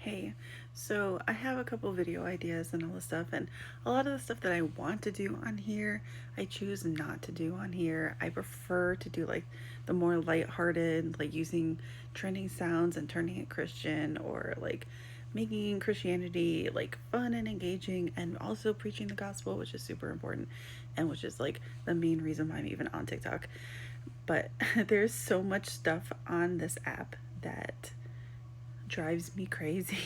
Hey, so I have a couple video ideas and all this stuff, and a lot of the stuff that I want to do on here, I choose not to do on here. I prefer to do like the more lighthearted, like using trending sounds and turning it Christian, or like making Christianity like fun and engaging, and also preaching the gospel, which is super important, and which is like the main reason why I'm even on TikTok. But there's so much stuff on this app that drives me crazy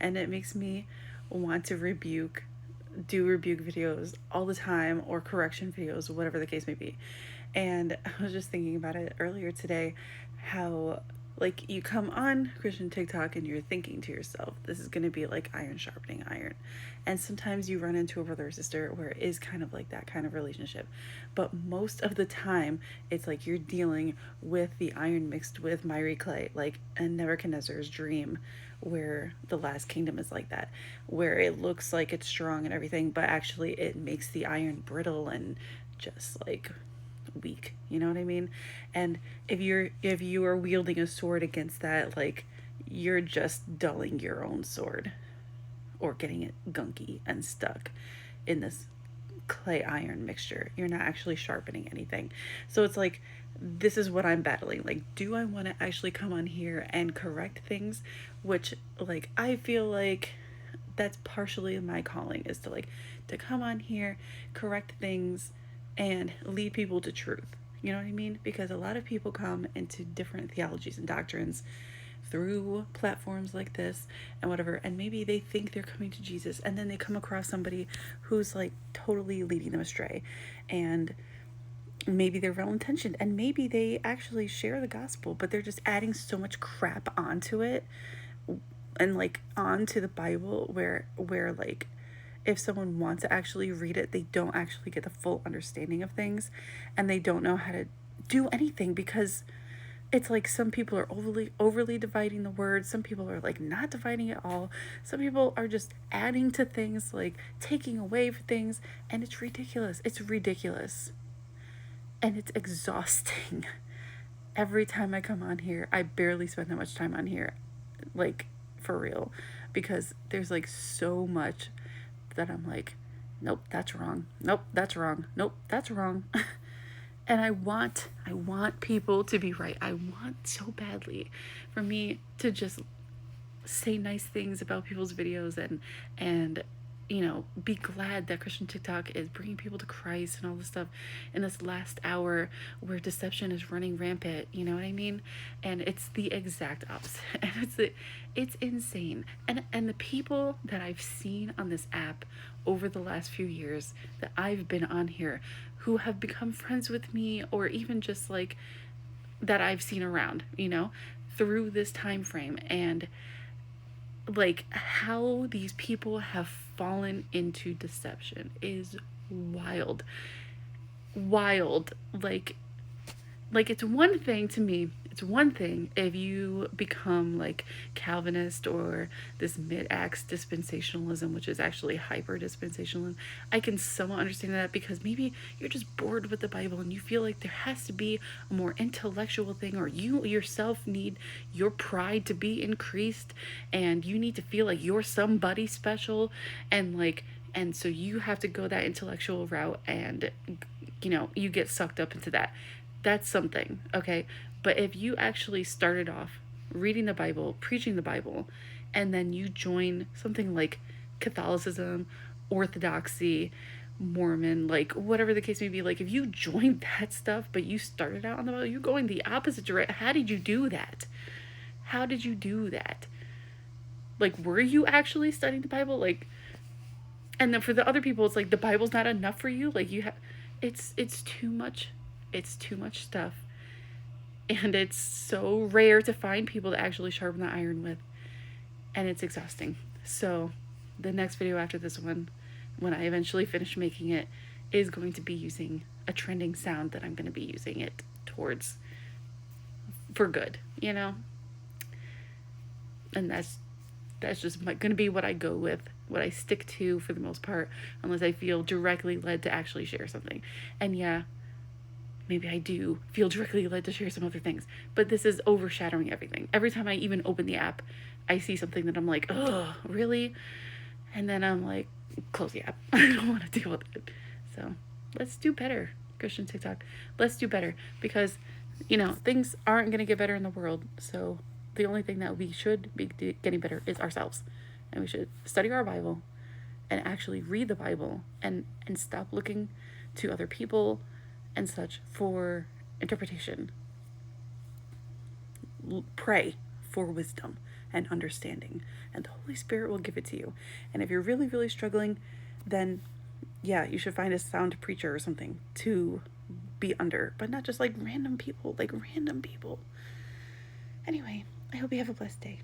and it makes me want to do rebuke videos all the time, or correction videos, whatever the case may be. And I was just thinking about it earlier today, how like you come on Christian TikTok and you're thinking to yourself, this is going to be like iron sharpening iron. And sometimes you run into a brother or sister where it is kind of like that kind of relationship. But most of the time, it's like you're dealing with the iron mixed with miry clay, like a Nebuchadnezzar's dream, where the last kingdom is like that, where it looks like it's strong and everything, but actually it makes the iron brittle and just like weak, you know what I mean? And if you are wielding a sword against that, like you're just dulling your own sword, or getting it gunky and stuck in this clay iron mixture. You're not actually sharpening anything. So it's like, this is what I'm battling. Like, do I want to actually come on here and correct things? Which, like, I feel like that's partially my calling, is to like to come on here, correct things, and lead people to truth. You know what I mean? Because a lot of people come into different theologies and doctrines through platforms like this and whatever, and maybe they think they're coming to Jesus, and then they come across somebody who's like totally leading them astray, and maybe they're well intentioned, and maybe they actually share the gospel, but they're just adding so much crap onto it, and like onto the Bible, where like if someone wants to actually read it, they don't actually get the full understanding of things, and they don't know how to do anything, because it's like some people are overly dividing the word, some people are like not dividing at all, some people are just adding to things, like taking away from things, and it's ridiculous. It's ridiculous, and it's exhausting. Every time I come on here, I barely spend that much time on here, like for real, because there's like so much that I'm like, nope, that's wrong, nope, that's wrong, nope, that's wrong. And I want people to be right. I want so badly for me to just say nice things about people's videos, and be glad that Christian TikTok is bringing people to Christ and all this stuff in this last hour where deception is running rampant. You know what I mean? And it's the exact opposite. And it's insane. And the people that I've seen on this app over the last few years that I've been on here, who have become friends with me, or even just like that I've seen around, through this time frame, and like how these people have fallen into deception is wild. Wild. Like it's one thing to me, it's one thing if you become like Calvinist, or this mid-axe dispensationalism, which is actually hyper dispensationalism. I can somewhat understand that, because maybe you're just bored with the Bible and you feel like there has to be a more intellectual thing, or you yourself need your pride to be increased, and you need to feel like you're somebody special, and so you have to go that intellectual route, and you get sucked up into that. That's something, okay? But if you actually started off reading the Bible, preaching the Bible, and then you join something like Catholicism, Orthodoxy, Mormon, like whatever the case may be, like if you joined that stuff, but you started out on the Bible, you're going the opposite direction. How did you do that? How did you do that? Like, were you actually studying the Bible? Like, and then for the other people, it's like the Bible's not enough for you. Like, it's too much. It's too much stuff. And it's so rare to find people to actually sharpen the iron with. And it's exhausting. So the next video after this one, when I eventually finish making it, is going to be using a trending sound that I'm going to be using it towards for good, And that's just going to be what I go with, what I stick to for the most part, unless I feel directly led to actually share something. And yeah, maybe I do feel directly led to share some other things, but this is overshadowing everything. Every time I even open the app, I see something that I'm like, oh, really? And then I'm like, close the app. I don't want to deal with it. So let's do better, Christian TikTok. Let's do better because, things aren't going to get better in the world. So the only thing that we should be getting better is ourselves. And we should study our Bible and actually read the Bible and stop looking to other people and such for interpretation. Pray for wisdom and understanding, and the Holy Spirit will give it to you. And if you're really, really struggling, then yeah, you should find a sound preacher or something to be under, but not just like random people, Anyway, I hope you have a blessed day.